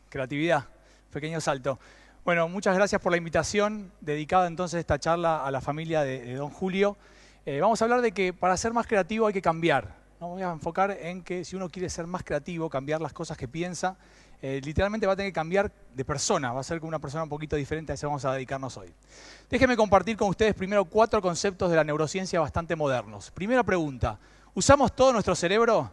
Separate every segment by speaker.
Speaker 1: Creatividad, pequeño salto. Bueno, muchas gracias por la invitación, dedicada entonces esta charla a la familia de don Julio. Vamos a hablar de que para ser más creativo hay que cambiar, ¿no? Voy a enfocar en que si uno quiere ser más creativo, cambiar las cosas que piensa, literalmente va a tener que cambiar de persona, va a ser como una persona un poquito diferente, a eso vamos a dedicarnos hoy. Déjenme compartir con ustedes primero 4 conceptos de la neurociencia bastante modernos. Primera pregunta, ¿usamos todo nuestro cerebro?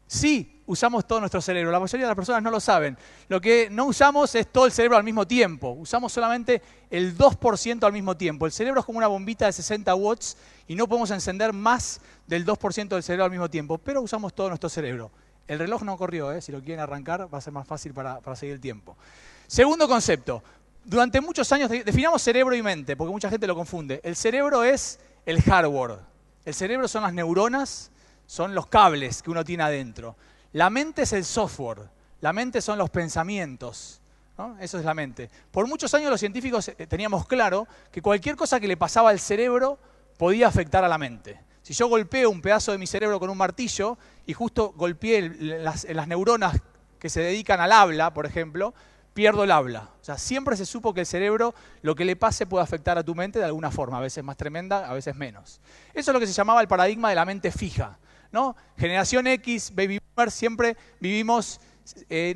Speaker 1: Sí, usamos todo nuestro cerebro. La mayoría de las personas no lo saben. Lo que no usamos es todo el cerebro al mismo tiempo. Usamos solamente el 2% al mismo tiempo. El cerebro es como una bombita de 60 watts y no podemos encender más del 2% del cerebro al mismo tiempo, pero usamos todo nuestro cerebro. El reloj no corrió, si lo quieren arrancar va a ser más fácil para seguir el tiempo. Segundo concepto. Durante muchos años definamos cerebro y mente, porque mucha gente lo confunde. El cerebro es el hardware. El cerebro son las neuronas, son los cables que uno tiene adentro. La mente es el software, la mente son los pensamientos, ¿no? Eso es la mente. Por muchos años los científicos teníamos claro que cualquier cosa que le pasaba al cerebro podía afectar a la mente. Si yo golpeo un pedazo de mi cerebro con un martillo y justo golpeé las neuronas que se dedican al habla, por ejemplo, pierdo el habla. O sea, siempre se supo que el cerebro, lo que le pase puede afectar a tu mente de alguna forma, a veces más tremenda, a veces menos. Eso es lo que se llamaba el paradigma de la mente fija, ¿no? Generación X, baby boomers, siempre vivimos,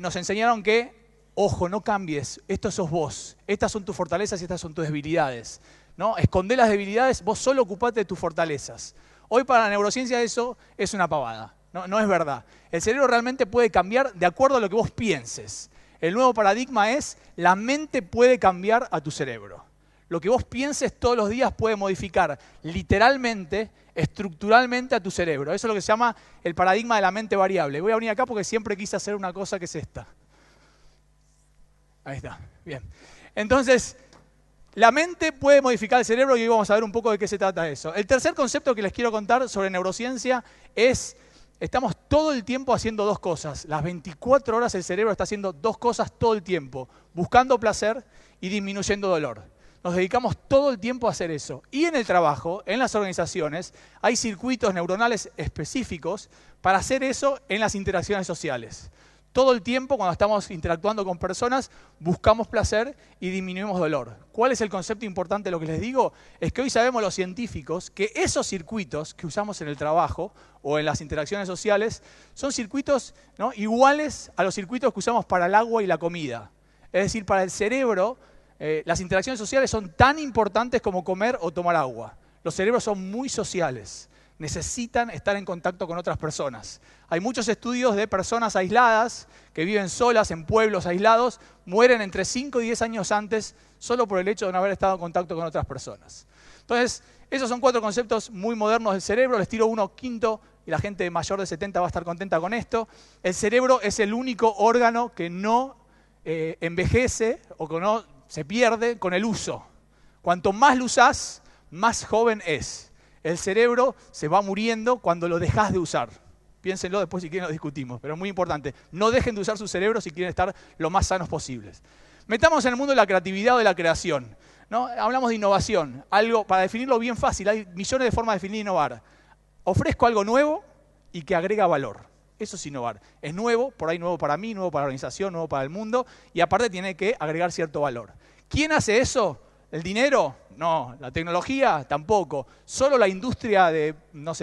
Speaker 1: nos enseñaron que, ojo, no cambies, esto sos vos, estas son tus fortalezas y estas son tus debilidades, ¿no? Escondé las debilidades, vos solo ocupate de tus fortalezas. Hoy para la neurociencia eso es una pavada, no es verdad. El cerebro realmente puede cambiar de acuerdo a lo que vos pienses. El nuevo paradigma es, la mente puede cambiar a tu cerebro. Lo que vos pienses todos los días puede modificar literalmente, estructuralmente a tu cerebro. Eso es lo que se llama el paradigma de la mente variable. Voy a venir acá porque siempre quise hacer una cosa que es esta. Ahí está, bien. Entonces, la mente puede modificar el cerebro y hoy vamos a ver un poco de qué se trata eso. El tercer concepto que les quiero contar sobre neurociencia es, estamos todo el tiempo haciendo 2 cosas. Las 24 horas el cerebro está haciendo 2 cosas todo el tiempo, buscando placer y disminuyendo dolor. Nos dedicamos todo el tiempo a hacer eso. Y en el trabajo, en las organizaciones, hay circuitos neuronales específicos para hacer eso en las interacciones sociales. Todo el tiempo, cuando estamos interactuando con personas, buscamos placer y disminuimos dolor. ¿Cuál es el concepto importante de lo que les digo? Es que hoy sabemos los científicos que esos circuitos que usamos en el trabajo o en las interacciones sociales son circuitos, ¿no?, iguales a los circuitos que usamos para el agua y la comida. Es decir, para el cerebro, las interacciones sociales son tan importantes como comer o tomar agua. Los cerebros son muy sociales. Necesitan estar en contacto con otras personas. Hay muchos estudios de personas aisladas que viven solas en pueblos aislados, mueren entre 5 y 10 años antes solo por el hecho de no haber estado en contacto con otras personas. Entonces, esos son 4 conceptos muy modernos del cerebro. Les tiro uno quinto y la gente mayor de 70 va a estar contenta con esto. El cerebro es el único órgano que no envejece o que no se pierde con el uso. Cuanto más lo usás, más joven es. El cerebro se va muriendo cuando lo dejás de usar. Piénsenlo después si quieren lo discutimos, pero es muy importante. No dejen de usar su cerebro si quieren estar lo más sanos posibles. Metamos en el mundo de la creatividad o de la creación, ¿no? Hablamos de innovación. Algo, para definirlo bien fácil, hay millones de formas de definir innovar. Ofrezco algo nuevo y que agrega valor. Eso es innovar. Es nuevo, por ahí nuevo para mí, nuevo para la organización, nuevo para el mundo, y aparte tiene que agregar cierto valor. ¿Quién hace eso? ¿El dinero? No. ¿La tecnología? Tampoco. ¿Solo la industria de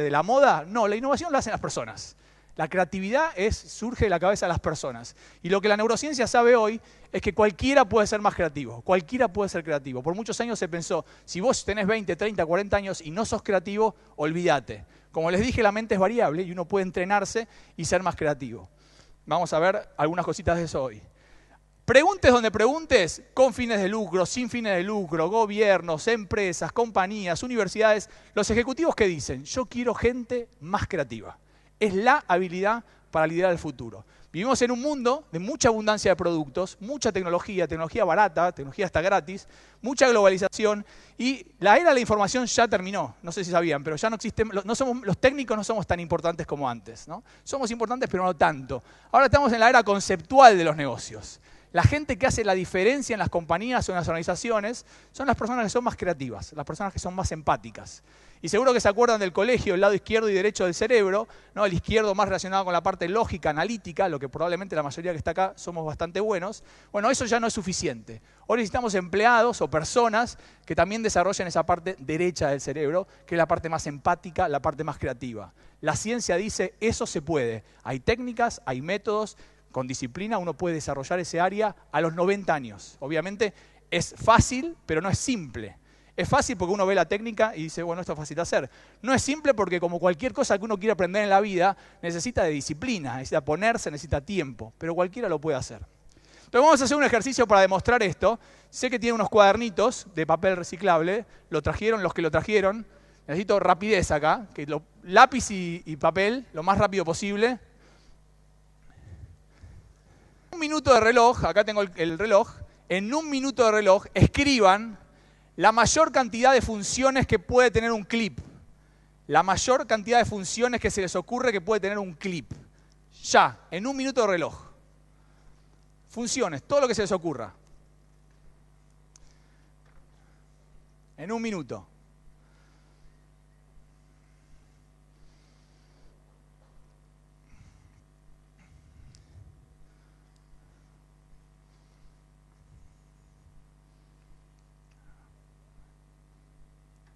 Speaker 1: la moda? No, la innovación la hacen las personas. La creatividad surge de la cabeza de las personas. Y lo que la neurociencia sabe hoy es que cualquiera puede ser más creativo. Cualquiera puede ser creativo. Por muchos años se pensó, si vos tenés 20, 30, 40 años y no sos creativo, olvídate. Como les dije, la mente es variable y uno puede entrenarse y ser más creativo. Vamos a ver algunas cositas de eso hoy. Preguntes donde preguntes, con fines de lucro, sin fines de lucro, gobiernos, empresas, compañías, universidades, los ejecutivos que dicen, yo quiero gente más creativa. Es la habilidad para liderar el futuro. Vivimos en un mundo de mucha abundancia de productos, mucha tecnología barata, tecnología hasta gratis, mucha globalización y la era de la información ya terminó. No sé si sabían, pero ya no existen, los técnicos no somos tan importantes como antes, ¿no? Somos importantes, pero no tanto. Ahora estamos en la era conceptual de los negocios. La gente que hace la diferencia en las compañías o en las organizaciones son las personas que son más creativas, las personas que son más empáticas. Y seguro que se acuerdan del colegio, el lado izquierdo y derecho del cerebro, ¿no? El izquierdo más relacionado con la parte lógica, analítica, lo que probablemente la mayoría que está acá somos bastante buenos. Bueno, eso ya no es suficiente. Hoy necesitamos empleados o personas que también desarrollen esa parte derecha del cerebro, que es la parte más empática, la parte más creativa. La ciencia dice, eso se puede. Hay técnicas, hay métodos. Con disciplina uno puede desarrollar ese área a los 90 años. Obviamente es fácil, pero no es simple. Es fácil porque uno ve la técnica y dice, bueno, esto es fácil de hacer. No es simple porque como cualquier cosa que uno quiera aprender en la vida, necesita de disciplina, necesita ponerse, necesita tiempo, pero cualquiera lo puede hacer. Entonces vamos a hacer un ejercicio para demostrar esto. Sé que tiene unos cuadernitos de papel reciclable, lo trajeron los que lo trajeron. Necesito rapidez acá, lápiz y papel, lo más rápido posible. Un minuto de reloj, acá tengo el reloj, en un minuto de reloj escriban la mayor cantidad de funciones que puede tener un clip. La mayor cantidad de funciones que se les ocurre que puede tener un clip. Ya, en un minuto de reloj. Funciones, todo lo que se les ocurra. En un minuto.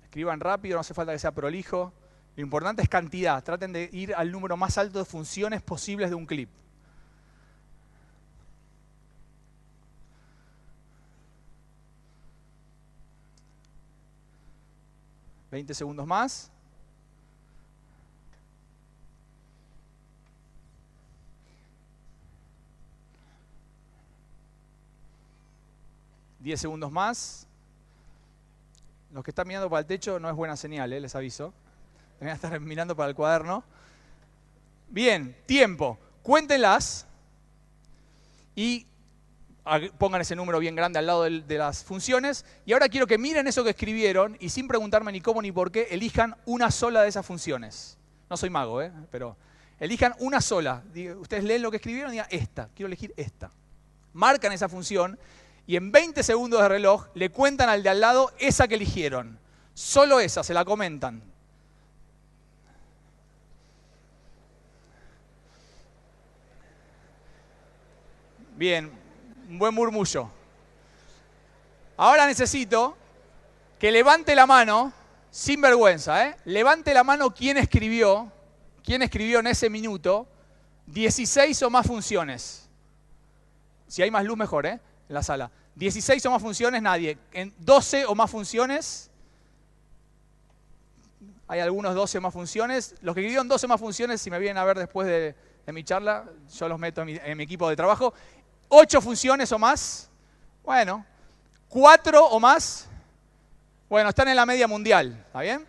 Speaker 1: Escriban rápido, no hace falta que sea prolijo. Lo importante es cantidad. Traten de ir al número más alto de funciones posibles de un clip. ¿20 segundos más? ¿10 segundos más? Los que están mirando para el techo no es buena señal, les aviso. Deben estar mirando para el cuaderno. Bien, tiempo. Cuéntenlas y pongan ese número bien grande al lado de las funciones. Y ahora quiero que miren eso que escribieron y sin preguntarme ni cómo ni por qué, elijan una sola de esas funciones. No soy mago, pero elijan una sola. Ustedes leen lo que escribieron y digan esta, quiero elegir esta. Marcan esa función. Y en 20 segundos de reloj le cuentan al de al lado esa que eligieron. Solo esa, se la comentan. Bien, un buen murmullo. Ahora necesito que levante la mano, sin vergüenza, levante la mano quién escribió en ese minuto 16 o más funciones. Si hay más luz, mejor, en la sala. 16 o más funciones, nadie. En 12 o más funciones, hay algunos 12 o más funciones. Los que escribieron 12 o más funciones, si me vienen a ver después de mi charla, yo los meto en mi equipo de trabajo. 8 funciones o más, bueno. 4 o más, bueno, están en la media mundial, ¿está bien?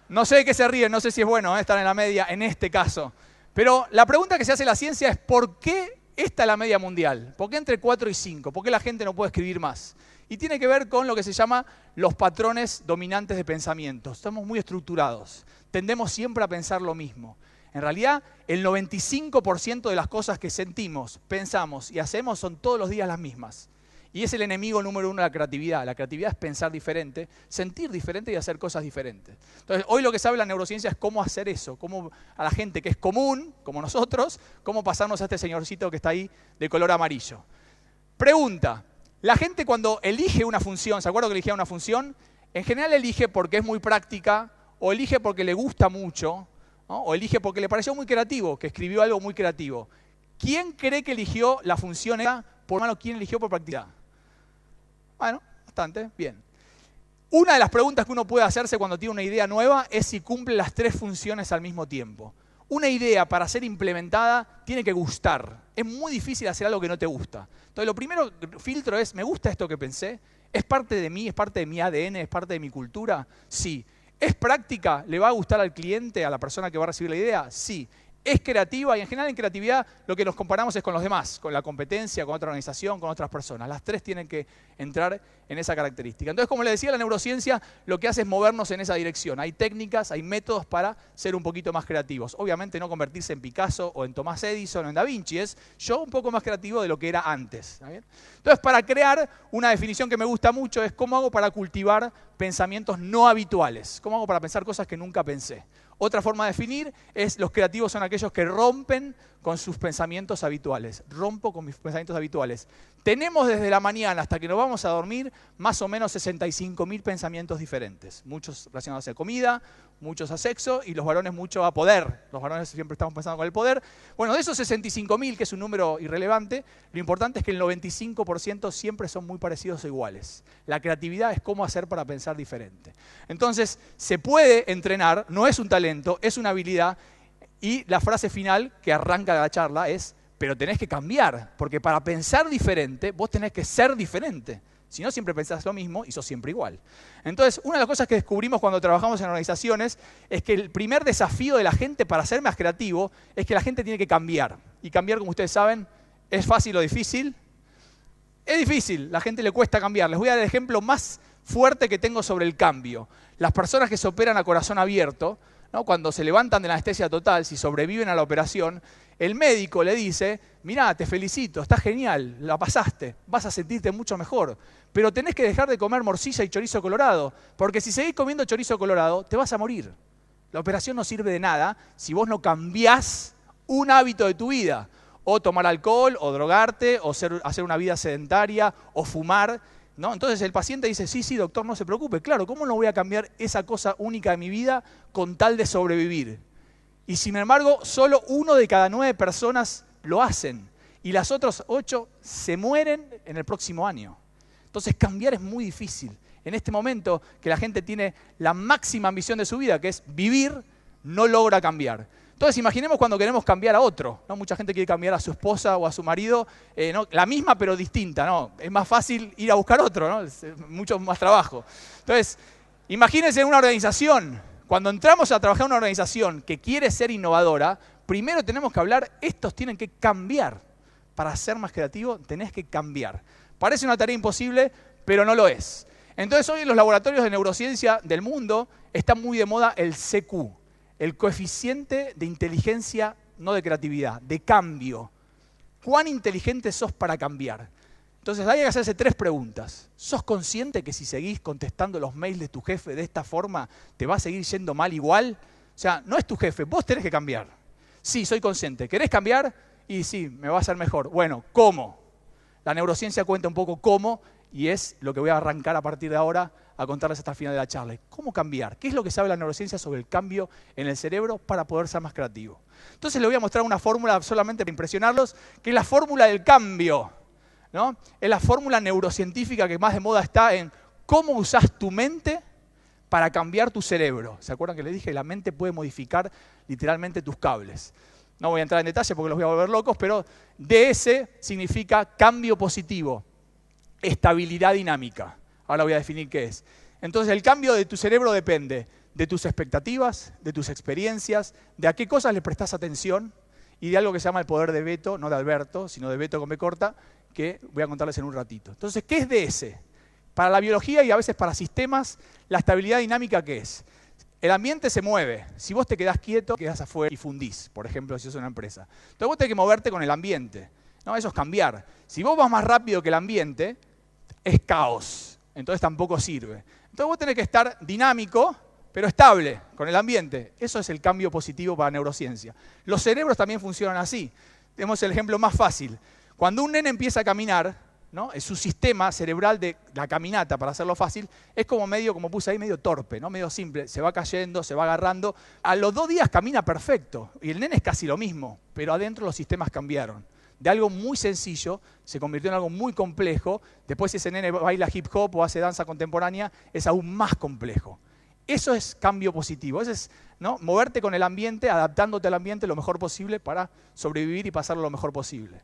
Speaker 1: No sé de qué se ríen, no sé si es bueno estar en la media en este caso. Pero la pregunta que se hace en la ciencia es ¿por qué esta es la media mundial? ¿Por qué entre 4 y 5? ¿Por qué la gente no puede escribir más? Y tiene que ver con lo que se llama los patrones dominantes de pensamiento. Estamos muy estructurados. Tendemos siempre a pensar lo mismo. En realidad, el 95% de las cosas que sentimos, pensamos y hacemos son todos los días las mismas. Y es el enemigo número 1 de la creatividad. La creatividad es pensar diferente, sentir diferente y hacer cosas diferentes. Entonces, hoy lo que se habla en neurociencia es cómo hacer eso, cómo a la gente que es común, como nosotros, cómo pasarnos a este señorcito que está ahí de color amarillo. Pregunta, la gente cuando elige una función, ¿se acuerdan que elegía una función? En general elige porque es muy práctica, o elige porque le gusta mucho, ¿no? O elige porque le pareció muy creativo, que escribió algo muy creativo. ¿Quién cree que eligió la función por mano? ¿Quién eligió por practicidad? Bueno, bastante bien. Una de las preguntas que uno puede hacerse cuando tiene una idea nueva es si cumple las 3 funciones al mismo tiempo. Una idea para ser implementada tiene que gustar. Es muy difícil hacer algo que no te gusta. Entonces, lo primero filtro es, ¿me gusta esto que pensé? ¿Es parte de mí? ¿Es parte de mi ADN? ¿Es parte de mi cultura? Sí. ¿Es práctica? ¿Le va a gustar al cliente, a la persona que va a recibir la idea? Sí. es creativa y en general en creatividad lo que nos comparamos es con los demás, con la competencia, con otra organización, con otras personas. Las tres tienen que entrar en esa característica. Entonces, como les decía, la neurociencia lo que hace es movernos en esa dirección. Hay técnicas, hay métodos para ser un poquito más creativos. Obviamente no convertirse en Picasso o en Thomas Edison o en Da Vinci, es yo un poco más creativo de lo que era antes. ¿Está bien? Entonces, para crear una definición que me gusta mucho es cómo hago para cultivar pensamientos no habituales. ¿Cómo hago para pensar cosas que nunca pensé? Otra forma de definir es los creativos son aquellos que rompen con sus pensamientos habituales. Rompo con mis pensamientos habituales. Tenemos desde la mañana hasta que nos vamos a dormir más o menos 65.000 pensamientos diferentes. Muchos relacionados a comida, muchos a sexo y los varones mucho a poder. Los varones siempre estamos pensando con el poder. Bueno, de esos 65.000, que es un número irrelevante, lo importante es que el 95% siempre son muy parecidos o iguales. La creatividad es cómo hacer para pensar diferente. Entonces, se puede entrenar, no es un talento, es una habilidad. Y la frase final que arranca la charla es, pero tenés que cambiar, porque para pensar diferente, vos tenés que ser diferente. Si no, siempre pensás lo mismo y sos siempre igual. Entonces, una de las cosas que descubrimos cuando trabajamos en organizaciones es que el primer desafío de la gente para ser más creativo es que la gente tiene que cambiar. Y cambiar, como ustedes saben, ¿es fácil o difícil? Es difícil, la gente le cuesta cambiar. Les voy a dar el ejemplo más fuerte que tengo sobre el cambio. Las personas que se operan a corazón abierto, ¿no? Cuando se levantan de la anestesia total, si sobreviven a la operación, el médico le dice, mirá, te felicito, está genial, la pasaste, vas a sentirte mucho mejor, pero tenés que dejar de comer morcilla y chorizo colorado, porque si seguís comiendo chorizo colorado, te vas a morir. La operación no sirve de nada si vos no cambiás un hábito de tu vida, o tomar alcohol, o drogarte, o hacer una vida sedentaria, o fumar, ¿no? Entonces el paciente dice, sí, doctor, no se preocupe. Claro, ¿cómo no voy a cambiar esa cosa única de mi vida con tal de sobrevivir? Y sin embargo, solo 1 de cada 9 personas lo hacen. Y las otras 8 se mueren en el próximo año. Entonces cambiar es muy difícil. En este momento que la gente tiene la máxima ambición de su vida, que es vivir, no logra cambiar. Entonces imaginemos cuando queremos cambiar a otro, ¿no? Mucha gente quiere cambiar a su esposa o a su marido, ¿no? La misma pero distinta, ¿no? Es más fácil ir a buscar otro, ¿no? Es mucho más trabajo. Entonces, imagínense en una organización, cuando entramos a trabajar en una organización que quiere ser innovadora, primero tenemos que hablar, estos tienen que cambiar. Para ser más creativo tenés que cambiar. Parece una tarea imposible, pero no lo es. Entonces hoy en los laboratorios de neurociencia del mundo está muy de moda el CQ. El coeficiente de inteligencia, no de creatividad, de cambio. ¿Cuán inteligente sos para cambiar? Entonces hay que hacerse 3 preguntas. ¿Sos consciente que si seguís contestando los mails de tu jefe de esta forma, te va a seguir yendo mal igual? O sea, no es tu jefe, vos tenés que cambiar. Sí, soy consciente. ¿Querés cambiar? Y sí, me va a hacer mejor. Bueno, ¿cómo? La neurociencia cuenta un poco cómo y es lo que voy a arrancar a partir de ahora a contarles hasta el final de la charla. ¿Cómo cambiar? ¿Qué es lo que sabe la neurociencia sobre el cambio en el cerebro para poder ser más creativo? Entonces les voy a mostrar una fórmula solamente para impresionarlos, que es la fórmula del cambio, ¿no? Es la fórmula neurocientífica que más de moda está en cómo usás tu mente para cambiar tu cerebro. ¿Se acuerdan que les dije que la mente puede modificar literalmente tus cables? No voy a entrar en detalle porque los voy a volver locos, pero DS significa cambio positivo, estabilidad dinámica. Ahora voy a definir qué es. Entonces el cambio de tu cerebro depende de tus expectativas, de tus experiencias, de a qué cosas le prestás atención y de algo que se llama el poder de Beto, no de Alberto, sino de Beto con B corta, que voy a contarles en un ratito. Entonces, ¿qué es DS? Para la biología y a veces para sistemas, la estabilidad dinámica, ¿qué es? El ambiente se mueve. Si vos te quedás quieto, quedás afuera y fundís, por ejemplo, si sos una empresa. Entonces vos tenés que moverte con el ambiente, ¿no? Eso es cambiar. Si vos vas más rápido que el ambiente, es caos. Entonces tampoco sirve. Entonces vos tenés que estar dinámico, pero estable con el ambiente. Eso es el cambio positivo para neurociencia. Los cerebros también funcionan así. Tenemos el ejemplo más fácil. Cuando un nene empieza a caminar, ¿no? Su sistema cerebral de la caminata, para hacerlo fácil, es como medio, como puse ahí, medio torpe, ¿no? Medio simple. Se va cayendo, se va agarrando. A los 2 días camina perfecto. Y el nene es casi lo mismo, pero adentro los sistemas cambiaron. De algo muy sencillo se convirtió en algo muy complejo. Después si ese nene baila hip hop o hace danza contemporánea, es aún más complejo. Eso es cambio positivo. Eso es, ¿no? Moverte con el ambiente, adaptándote al ambiente lo mejor posible para sobrevivir y pasarlo lo mejor posible.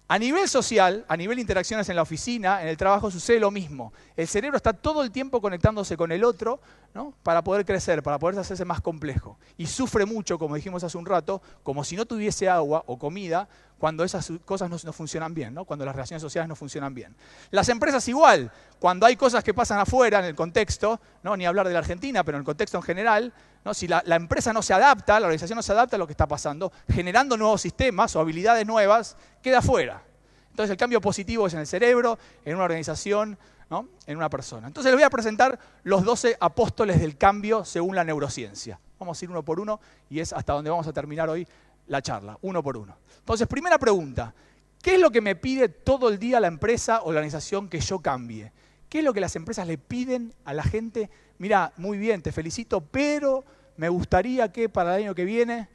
Speaker 1: A nivel social, a nivel de interacciones en la oficina, en el trabajo, sucede lo mismo. El cerebro está todo el tiempo conectándose con el otro, ¿no? Para poder crecer, para poder hacerse más complejo. Y sufre mucho, como dijimos hace un rato, como si no tuviese agua o comida, cuando esas cosas no funcionan bien, ¿no? Cuando las relaciones sociales no funcionan bien. Las empresas igual, cuando hay cosas que pasan afuera en el contexto, ¿no? Ni hablar de la Argentina, pero en el contexto en general, ¿no? Si la empresa no se adapta, la organización no se adapta a lo que está pasando, generando nuevos sistemas o habilidades nuevas, queda fuera. Entonces el cambio positivo es en el cerebro, en una organización, ¿no? En una persona. Entonces les voy a presentar los 12 apóstoles del cambio según la neurociencia. Vamos a ir uno por uno y es hasta donde vamos a terminar hoy la charla, uno por uno. Entonces, primera pregunta, ¿qué es lo que me pide todo el día la empresa o la organización que yo cambie? ¿Qué es lo que las empresas le piden a la gente? Mira, muy bien, te felicito, pero me gustaría que para el año que viene,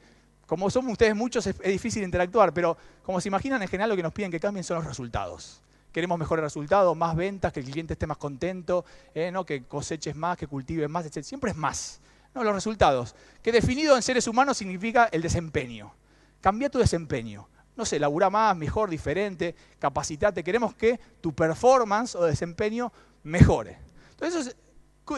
Speaker 1: como somos ustedes muchos, es difícil interactuar, pero como se imaginan, en general lo que nos piden que cambien son los resultados. Queremos mejores resultados, más ventas, que el cliente esté más contento, ¿no? Que coseches más, que cultives más, etc. Siempre es más. No, los resultados, que definido en seres humanos significa el desempeño. Cambia tu desempeño. No sé, labura más, mejor, diferente, capacitate. Queremos que tu performance o desempeño mejore. Entonces,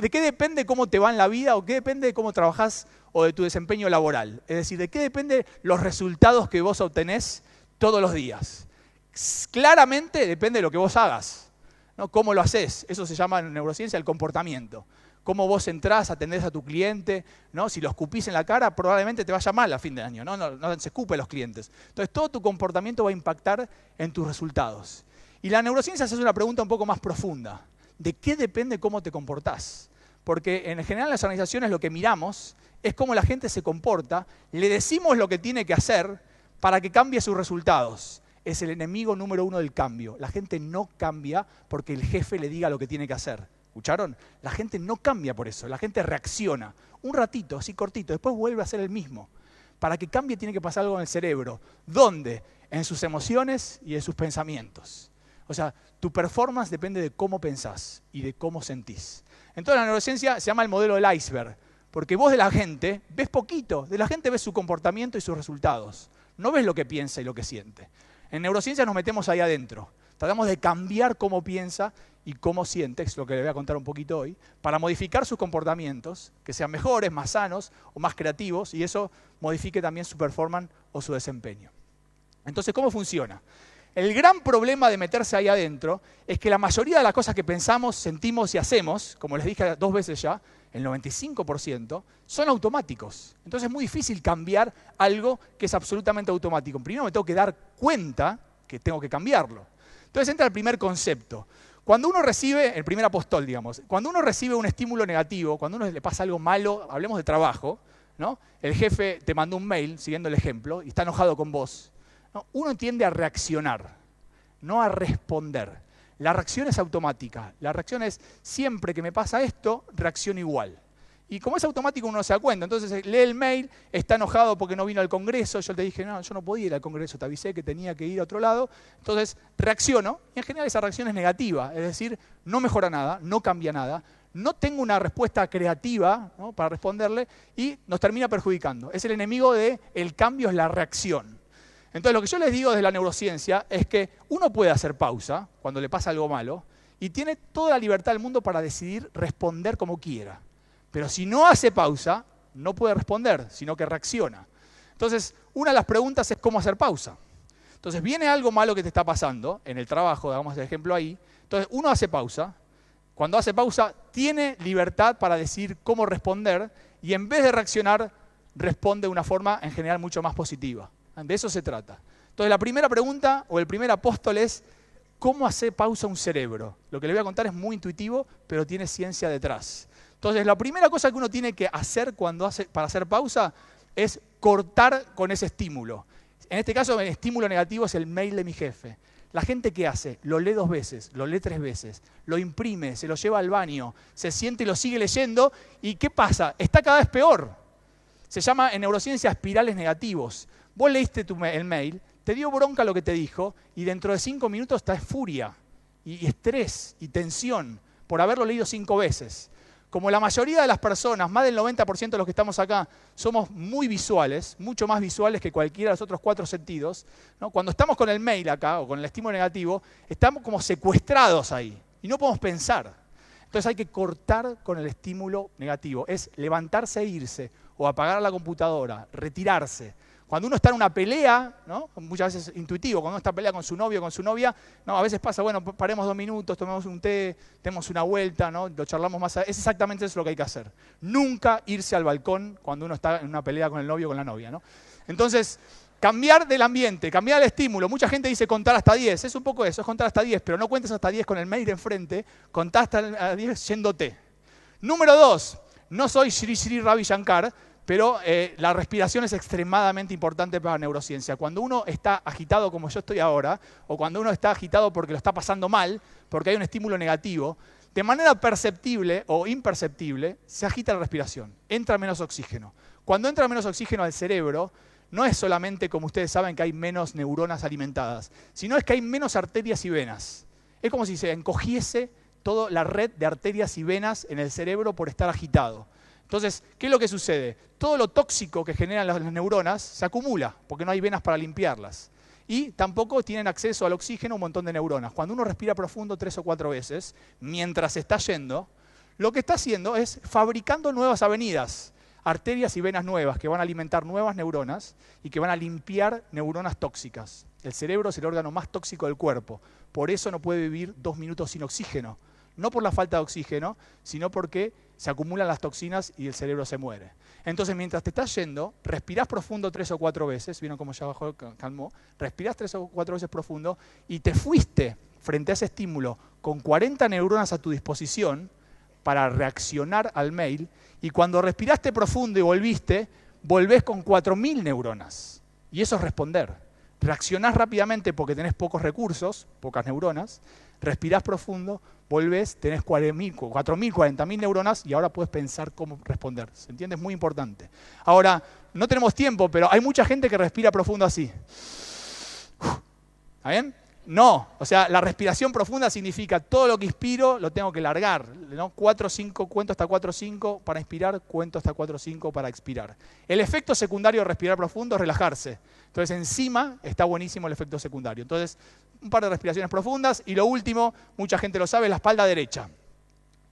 Speaker 1: ¿de qué depende cómo te va en la vida o qué depende de cómo trabajás o de tu desempeño laboral? Es decir, ¿de qué depende los resultados que vos obtenés todos los días? Claramente depende de lo que vos hagas, ¿no? ¿Cómo lo haces? Eso se llama en neurociencia el comportamiento. Cómo vos entrás, atendés a tu cliente, ¿no? Si lo escupís en la cara, probablemente te vaya mal a fin de año, ¿no? No se escupen los clientes. Entonces, todo tu comportamiento va a impactar en tus resultados. Y la neurociencia se hace una pregunta un poco más profunda. ¿De qué depende cómo te comportás? Porque en general en las organizaciones lo que miramos es cómo la gente se comporta, le decimos lo que tiene que hacer para que cambie sus resultados. Es el enemigo número uno del cambio. La gente no cambia porque el jefe le diga lo que tiene que hacer. ¿Escucharon? La gente no cambia por eso, la gente reacciona. Un ratito, así cortito, después vuelve a ser el mismo. Para que cambie tiene que pasar algo en el cerebro. ¿Dónde? En sus emociones y en sus pensamientos. O sea, tu performance depende de cómo pensás y de cómo sentís. Entonces la neurociencia se llama el modelo del iceberg, porque vos de la gente ves poquito, de la gente ves su comportamiento y sus resultados. No ves lo que piensa y lo que siente. En neurociencia nos metemos ahí adentro. Tratamos de cambiar cómo piensa y cómo siente, es lo que les voy a contar un poquito hoy, para modificar sus comportamientos, que sean mejores, más sanos o más creativos, y eso modifique también su performance o su desempeño. Entonces, ¿cómo funciona? El gran problema de meterse ahí adentro es que la mayoría de las cosas que pensamos, sentimos y hacemos, como les dije 2 veces ya, el 95%, son automáticos. Entonces es muy difícil cambiar algo que es absolutamente automático. Primero me tengo que dar cuenta que tengo que cambiarlo. Entonces entra el primer concepto. Cuando uno recibe, el primer apóstol, digamos, cuando uno recibe un estímulo negativo, cuando a uno le pasa algo malo, hablemos de trabajo, ¿no? El jefe te mandó un mail, siguiendo el ejemplo, y está enojado con vos, ¿no? Uno tiende a reaccionar, no a responder. La reacción es automática. La reacción es, siempre que me pasa esto, reacciono igual. Y como es automático uno no se da cuenta. Entonces lee el mail, está enojado porque no vino al Congreso. Yo te dije, no, yo no podía ir al Congreso, te avisé que tenía que ir a otro lado. Entonces reacciono y en general esa reacción es negativa. Es decir, no mejora nada, no cambia nada. No tengo una respuesta creativa, ¿no? Para responderle y nos termina perjudicando. Es el enemigo del cambio, es la reacción. Entonces lo que yo les digo desde la neurociencia es que uno puede hacer pausa cuando le pasa algo malo y tiene toda la libertad del mundo para decidir responder como quiera. Pero si no hace pausa, no puede responder, sino que reacciona. Entonces, una de las preguntas es cómo hacer pausa. Entonces, viene algo malo que te está pasando, en el trabajo, hagamos el ejemplo ahí. Entonces, uno hace pausa. Cuando hace pausa, tiene libertad para decidir cómo responder y en vez de reaccionar, responde de una forma, en general, mucho más positiva. De eso se trata. Entonces, la primera pregunta, o el primer apóstol es, ¿cómo hacer pausa un cerebro? Lo que les voy a contar es muy intuitivo, pero tiene ciencia detrás. Entonces, la primera cosa que uno tiene que hacer para hacer pausa es cortar con ese estímulo. En este caso, el estímulo negativo es el mail de mi jefe. La gente, ¿qué hace? Lo lee 2 veces, lo lee 3 veces, lo imprime, se lo lleva al baño, se siente y lo sigue leyendo. ¿Y qué pasa? Está cada vez peor. Se llama en neurociencia espirales negativos. Vos leíste el mail, te dio bronca lo que te dijo y dentro de 5 minutos está furia y estrés y tensión por haberlo leído 5 veces. como la mayoría de las personas, más del 90% de los que estamos acá, somos muy visuales, mucho más visuales que cualquiera de los otros 4 sentidos, ¿no? Cuando estamos con el mail acá o con el estímulo negativo, estamos como secuestrados ahí y no podemos pensar. Entonces hay que cortar con el estímulo negativo. Es levantarse e irse, o apagar la computadora, retirarse. Cuando uno está en una pelea, ¿no? Muchas veces intuitivo, cuando uno está en pelea con su novio o con su novia, ¿no? A veces pasa, bueno, paremos 2 minutos, tomemos un té, demos una vuelta, ¿no? Lo charlamos más. Es exactamente eso lo que hay que hacer. Nunca irse al balcón cuando uno está en una pelea con el novio o con la novia, ¿no? Entonces, cambiar del ambiente, cambiar el estímulo. Mucha gente dice contar hasta 10. Es un poco eso, es contar hasta 10, pero no cuentes hasta 10 con el mail enfrente, contá hasta 10 yéndote. Número 2, no soy Sri Sri Ravi Shankar, pero la respiración es extremadamente importante para la neurociencia. Cuando uno está agitado como yo estoy ahora, o cuando uno está agitado porque lo está pasando mal, porque hay un estímulo negativo, de manera perceptible o imperceptible, se agita la respiración, entra menos oxígeno. Cuando entra menos oxígeno al cerebro, no es solamente, como ustedes saben, que hay menos neuronas alimentadas, sino es que hay menos arterias y venas. Es como si se encogiese toda la red de arterias y venas en el cerebro por estar agitado. Entonces, ¿qué es lo que sucede? Todo lo tóxico que generan las neuronas se acumula, porque no hay venas para limpiarlas. Y tampoco tienen acceso al oxígeno un montón de neuronas. Cuando uno respira profundo 3 o 4 veces, mientras está yendo, lo que está haciendo es fabricando nuevas avenidas, arterias y venas nuevas que van a alimentar nuevas neuronas y que van a limpiar neuronas tóxicas. El cerebro es el órgano más tóxico del cuerpo. Por eso no puede vivir 2 minutos sin oxígeno. No por la falta de oxígeno, sino porque se acumulan las toxinas y el cerebro se muere. Entonces, mientras te estás yendo, respirás profundo 3 o 4 veces, vieron cómo ya bajó, calmó, respirás 3 o 4 veces profundo y te fuiste frente a ese estímulo con 40 neuronas a tu disposición para reaccionar al mail, y cuando respiraste profundo y volviste, volvés con 4.000 neuronas. Y eso es responder. Reaccionás rápidamente porque tenés pocos recursos, pocas neuronas, respirás profundo, volvés, tenés 4.000, 40.000 neuronas y ahora puedes pensar cómo responder. ¿Se entiende? Es muy importante. Ahora, no tenemos tiempo, pero hay mucha gente que respira profundo así. ¿Está bien? No, o sea, la respiración profunda significa todo lo que inspiro lo tengo que largar, ¿no? 4, 5, cuento hasta 4, 5 para inspirar, cuento hasta 4, 5 para expirar. El efecto secundario de respirar profundo es relajarse. Entonces, encima está buenísimo el efecto secundario. Entonces, un par de respiraciones profundas y lo último, mucha gente lo sabe, la espalda derecha.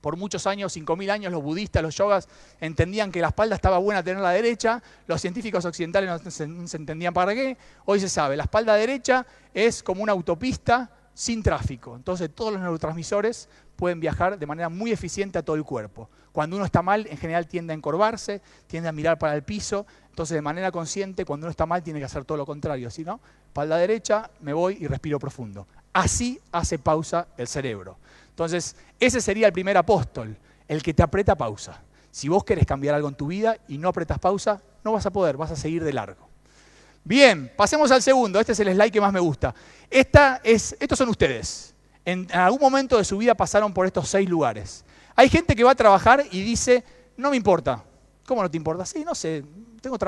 Speaker 1: Por muchos años, 5.000 años, los budistas, los yogas, entendían que la espalda estaba buena tener la derecha, los científicos occidentales no se entendían para qué. Hoy se sabe, la espalda derecha es como una autopista sin tráfico. Entonces todos los neurotransmisores pueden viajar de manera muy eficiente a todo el cuerpo. Cuando uno está mal, en general tiende a encorvarse, tiende a mirar para el piso. Entonces de manera consciente, cuando uno está mal, tiene que hacer todo lo contrario. ¿Sí, no? Espalda derecha, me voy y respiro profundo. Así hace pausa el cerebro. Entonces, ese sería el primer apóstol, el que te aprieta pausa. Si vos querés cambiar algo en tu vida y no apretas pausa, no vas a poder, vas a seguir de largo. Bien, pasemos al segundo. Este es el slide que más me gusta. Estos son ustedes. En algún momento de su vida pasaron por estos 6 lugares. Hay gente que va a trabajar y dice, no me importa. ¿Cómo no te importa? Sí, no sé.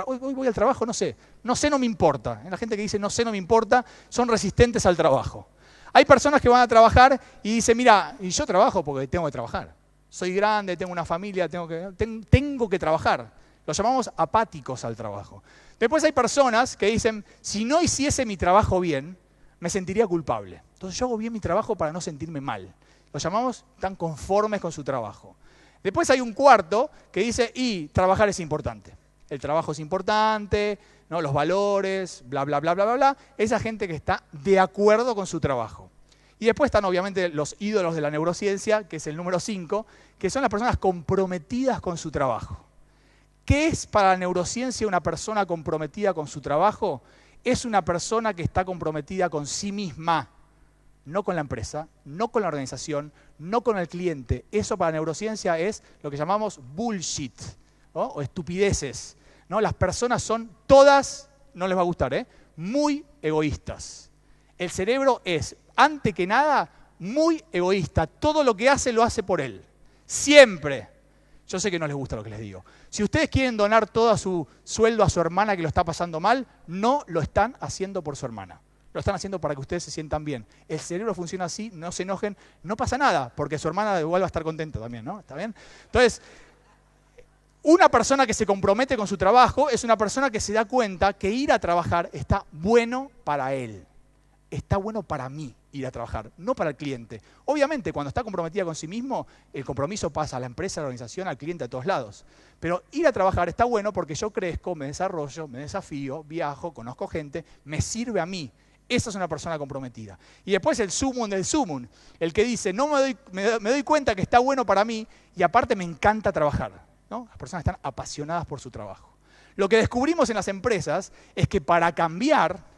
Speaker 1: Hoy voy al trabajo, no sé. No sé, no me importa. La gente que dice, no sé, no me importa, son resistentes al trabajo. Hay personas que van a trabajar y dicen, mira, y yo trabajo porque tengo que trabajar. Soy grande, tengo una familia, tengo que trabajar. Los llamamos apáticos al trabajo. Después hay personas que dicen, si no hiciese mi trabajo bien, me sentiría culpable. Entonces yo hago bien mi trabajo para no sentirme mal. Los llamamos tan conformes con su trabajo. Después hay un cuarto que dice, y trabajar es importante. El trabajo es importante, ¿no? Los valores, bla, bla, bla, bla, bla, bla. Esa gente que está de acuerdo con su trabajo. Y después están obviamente los ídolos de la neurociencia, que es el número 5, que son las personas comprometidas con su trabajo. ¿Qué es para la neurociencia una persona comprometida con su trabajo? Es una persona que está comprometida con sí misma, no con la empresa, no con la organización, no con el cliente. Eso para la neurociencia es lo que llamamos bullshit, ¿no? O estupideces, ¿no? Las personas son todas, no les va a gustar, muy egoístas. El cerebro es, antes que nada, muy egoísta. Todo lo que hace, lo hace por él. Siempre. Yo sé que no les gusta lo que les digo. Si ustedes quieren donar todo su sueldo a su hermana que lo está pasando mal, no lo están haciendo por su hermana. Lo están haciendo para que ustedes se sientan bien. El cerebro funciona así, no se enojen, no pasa nada, porque su hermana igual va a estar contenta también, ¿no? ¿Está bien? Entonces, una persona que se compromete con su trabajo es una persona que se da cuenta que ir a trabajar está bueno para él. Está bueno para mí ir a trabajar, no para el cliente. Obviamente, cuando está comprometida con sí mismo, el compromiso pasa a la empresa, a la organización, al cliente, a todos lados. Pero ir a trabajar está bueno porque yo crezco, me desarrollo, me desafío, viajo, conozco gente, me sirve a mí. Esa es una persona comprometida. Y después el sumum del sumum, el que dice, no me doy cuenta que está bueno para mí y aparte me encanta trabajar, ¿no? Las personas están apasionadas por su trabajo. Lo que descubrimos en las empresas es que para cambiar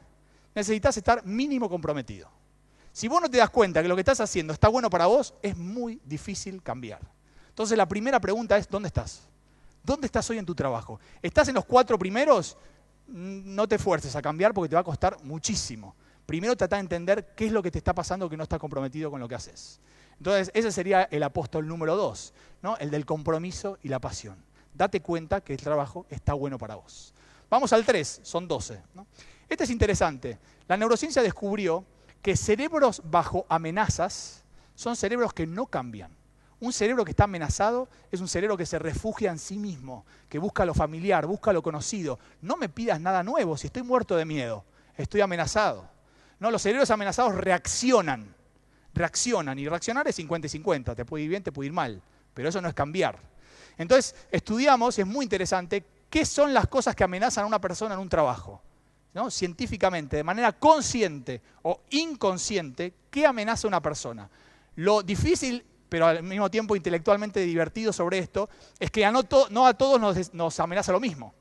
Speaker 1: necesitas estar mínimo comprometido. Si vos no te das cuenta que lo que estás haciendo está bueno para vos, es muy difícil cambiar. Entonces la primera pregunta es, ¿dónde estás? ¿Dónde estás hoy en tu trabajo? ¿Estás en los 4 primeros? No te esfuerces a cambiar porque te va a costar muchísimo. Primero trata de entender qué es lo que te está pasando que no estás comprometido con lo que haces. Entonces ese sería el apóstol número 2, ¿no? El del compromiso y la pasión. Date cuenta que el trabajo está bueno para vos. Vamos al 3, son 12, ¿no? Este es interesante. La neurociencia descubrió que cerebros bajo amenazas son cerebros que no cambian. Un cerebro que está amenazado es un cerebro que se refugia en sí mismo, que busca lo familiar, busca lo conocido. No me pidas nada nuevo, si estoy muerto de miedo, estoy amenazado. No, los cerebros amenazados reaccionan, y reaccionar es 50 y 50, te puede ir bien, te puede ir mal, pero eso no es cambiar. Entonces, estudiamos, y es muy interesante, qué son las cosas que amenazan a una persona en un trabajo, ¿no? Científicamente, de manera consciente o inconsciente, ¿qué amenaza a una persona? Lo difícil, pero al mismo tiempo intelectualmente divertido sobre esto, es que no a todos nos amenaza lo mismo.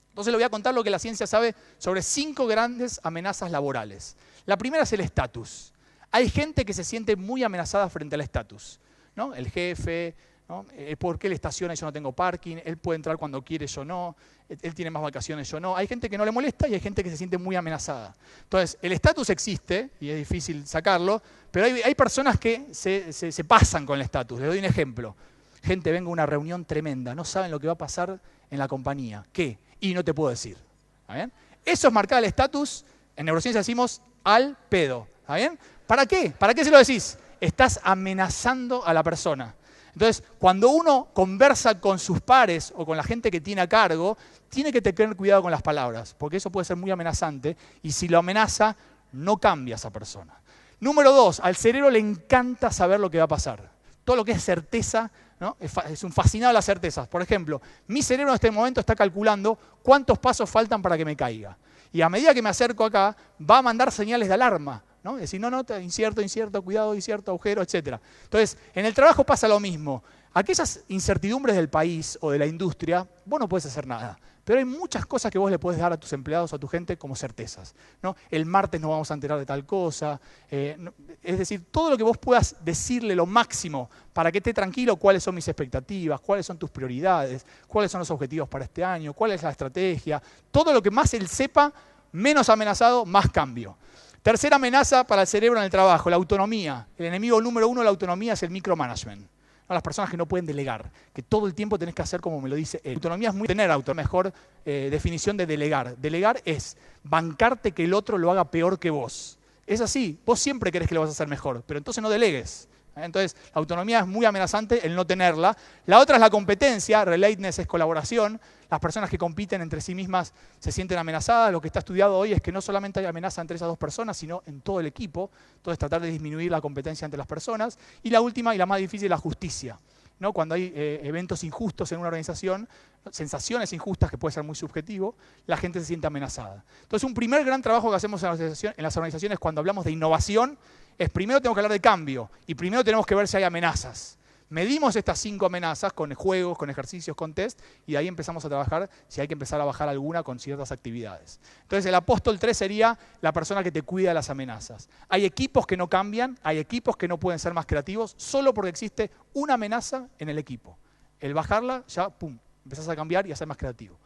Speaker 1: Entonces le voy a contar lo que la ciencia sabe sobre 5 grandes amenazas laborales. La primera es el estatus. Hay gente que se siente muy amenazada frente al estatus, ¿no? El jefe, ¿no? ¿Por qué él estaciona y yo no tengo parking? Él puede entrar cuando quiere, yo no. Él tiene más vacaciones, yo no. Hay gente que no le molesta y hay gente que se siente muy amenazada. Entonces, el estatus existe y es difícil sacarlo, pero hay personas que se pasan con el estatus. Les doy un ejemplo. Gente, vengo a una reunión tremenda, no saben lo que va a pasar en la compañía. ¿Qué? Y no te puedo decir. ¿Está bien? Eso es marcar el estatus. En neurociencia decimos al pedo. ¿Está bien? ¿Para qué? ¿Para qué se lo decís? Estás amenazando a la persona. Entonces, cuando uno conversa con sus pares o con la gente que tiene a cargo, tiene que tener cuidado con las palabras, porque eso puede ser muy amenazante y si lo amenaza, no cambia esa persona. Número 2, al cerebro le encanta saber lo que va a pasar. Todo lo que es certeza, ¿no? Es un fascinado a las certezas. Por ejemplo, mi cerebro en este momento está calculando cuántos pasos faltan para que me caiga. Y a medida que me acerco acá, va a mandar señales de alarma, ¿no? Es decir, no, incierto, cuidado, incierto, agujero, etc. Entonces, en el trabajo pasa lo mismo. Aquellas incertidumbres del país o de la industria, vos no podés hacer nada. Pero hay muchas cosas que vos le podés dar a tus empleados o a tu gente como certezas, ¿no? El martes nos vamos a enterar de tal cosa. Es decir, todo lo que vos puedas decirle lo máximo para que esté tranquilo, cuáles son mis expectativas, cuáles son tus prioridades, cuáles son los objetivos para este año, cuál es la estrategia. Todo lo que más él sepa, menos amenazado, más cambio. Tercera amenaza para el cerebro en el trabajo, la autonomía. El enemigo número 1 de la autonomía es el micromanagement. ¿No? Las personas que no pueden delegar, que todo el tiempo tenés que hacer como me lo dice él. Autonomía es muy tener mejor definición de delegar. Delegar es bancarte que el otro lo haga peor que vos. Es así, vos siempre querés que lo vas a hacer mejor, pero entonces no delegues. Entonces, la autonomía es muy amenazante el no tenerla. La otra es la competencia, relatedness es colaboración. Las personas que compiten entre sí mismas se sienten amenazadas. Lo que está estudiado hoy es que no solamente hay amenaza entre esas 2 personas, sino en todo el equipo. Entonces, tratar de disminuir la competencia entre las personas. Y la última y la más difícil, la justicia, ¿no? Cuando hay eventos injustos en una organización, sensaciones injustas, que puede ser muy subjetivo, la gente se siente amenazada. Entonces, un primer gran trabajo que hacemos en las organizaciones cuando hablamos de innovación es primero tenemos que hablar de cambio y primero tenemos que ver si hay amenazas. Medimos estas 5 amenazas con juegos, con ejercicios, con test y de ahí empezamos a trabajar si hay que empezar a bajar alguna con ciertas actividades. Entonces el apóstol 3 sería la persona que te cuida de las amenazas. Hay equipos que no cambian, hay equipos que no pueden ser más creativos solo porque existe una amenaza en el equipo. El bajarla, ya, pum, empezás a cambiar y a ser más creativo.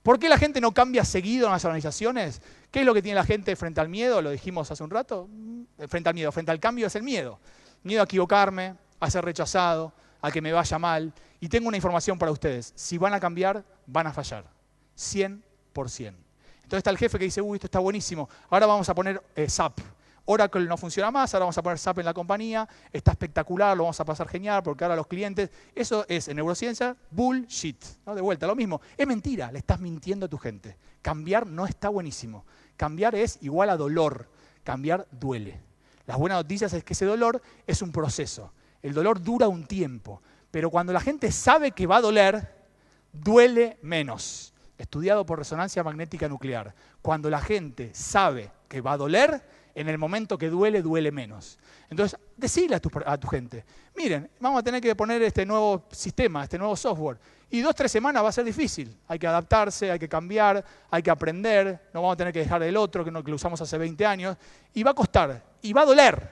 Speaker 1: ¿Por qué la gente no cambia seguido en las organizaciones? ¿Qué es lo que tiene la gente frente al miedo? Lo dijimos hace un rato. Frente al miedo, frente al cambio es el miedo. Miedo a equivocarme, a ser rechazado, a que me vaya mal. Y tengo una información para ustedes. Si van a cambiar, van a fallar. 100%. Entonces está el jefe que dice, uy, esto está buenísimo, ahora vamos a poner SAP. Oracle no funciona más, ahora vamos a poner SAP en la compañía, está espectacular, lo vamos a pasar genial porque ahora los clientes, eso es en neurociencia bullshit, ¿no? De vuelta, lo mismo, es mentira, le estás mintiendo a tu gente. Cambiar no está buenísimo, cambiar es igual a dolor, cambiar duele. Las buenas noticias es que ese dolor es un proceso, el dolor dura un tiempo, pero cuando la gente sabe que va a doler, duele menos. Estudiado por resonancia magnética nuclear, cuando la gente sabe que va a doler, en el momento que duele, duele menos. Entonces, decile a tu gente, miren, vamos a tener que poner este nuevo sistema, este nuevo software, y 2 o 3 semanas va a ser difícil. Hay que adaptarse, hay que cambiar, hay que aprender, no vamos a tener que dejar el otro que lo usamos hace 20 años, y va a costar, y va a doler,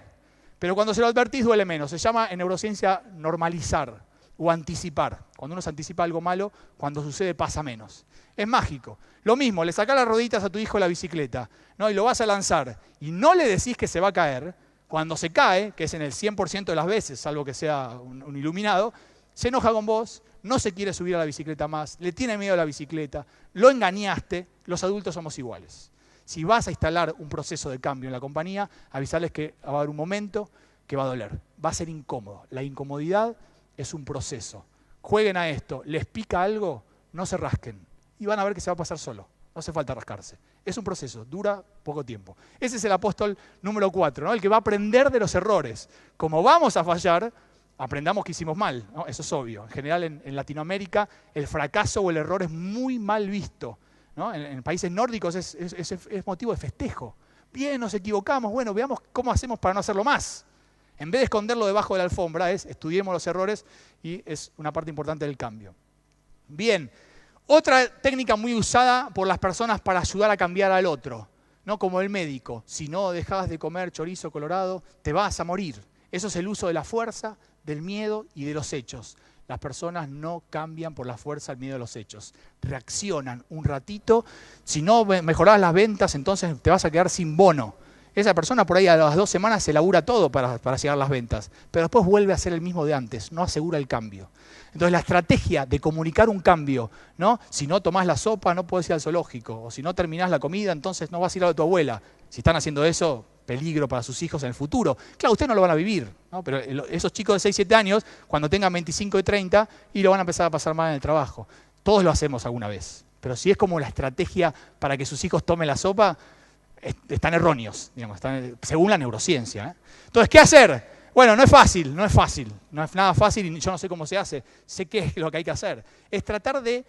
Speaker 1: pero cuando se lo advertís duele menos. Se llama en neurociencia normalizar o anticipar. Cuando uno se anticipa algo malo, cuando sucede pasa menos. Es mágico. Lo mismo, le sacás las rueditas a tu hijo de la bicicleta, ¿no? Y lo vas a lanzar y no le decís que se va a caer. Cuando se cae, que es en el 100% de las veces, salvo que sea un iluminado, se enoja con vos, no se quiere subir a la bicicleta más, le tiene miedo a la bicicleta, lo engañaste, los adultos somos iguales. Si vas a instalar un proceso de cambio en la compañía, avisarles que va a haber un momento que va a doler, va a ser incómodo. La incomodidad es un proceso. Jueguen a esto, les pica algo, no se rasquen y van a ver que se va a pasar solo. No hace falta rascarse. Es un proceso, dura poco tiempo. Ese es el apóstol número 4, ¿no? El que va a aprender de los errores. Como vamos a fallar, aprendamos que hicimos mal, ¿no? Eso es obvio. En general en Latinoamérica el fracaso o el error es muy mal visto, ¿no? En países nórdicos es motivo de festejo. Bien, nos equivocamos, bueno, veamos cómo hacemos para no hacerlo más. En vez de esconderlo debajo de la alfombra, estudiemos los errores y es una parte importante del cambio. Bien, otra técnica muy usada por las personas para ayudar a cambiar al otro, ¿no? Como el médico. Si no dejas de comer chorizo colorado, te vas a morir. Eso es el uso de la fuerza, del miedo y de los hechos. Las personas no cambian por la fuerza, el miedo de los hechos. Reaccionan un ratito. Si no mejorás las ventas, entonces te vas a quedar sin bono. Esa persona por ahí a las 2 semanas se labura todo para llegar a las ventas, pero después vuelve a ser el mismo de antes, no asegura el cambio. Entonces la estrategia de comunicar un cambio, ¿no? Si no tomás la sopa no podés ir al zoológico, o si no terminás la comida entonces no vas a ir a tu abuela. Si están haciendo eso, peligro para sus hijos en el futuro. Claro, ustedes no lo van a vivir, ¿no? Pero esos chicos de 6, 7 años, cuando tengan 25 y 30, y lo van a empezar a pasar mal en el trabajo. Todos lo hacemos alguna vez, pero si es como la estrategia para que sus hijos tomen la sopa, están erróneos, digamos, según la neurociencia. Entonces, ¿qué hacer? Bueno, no es fácil, no es nada fácil y yo no sé cómo se hace, sé qué es lo que hay que hacer. Es tratar de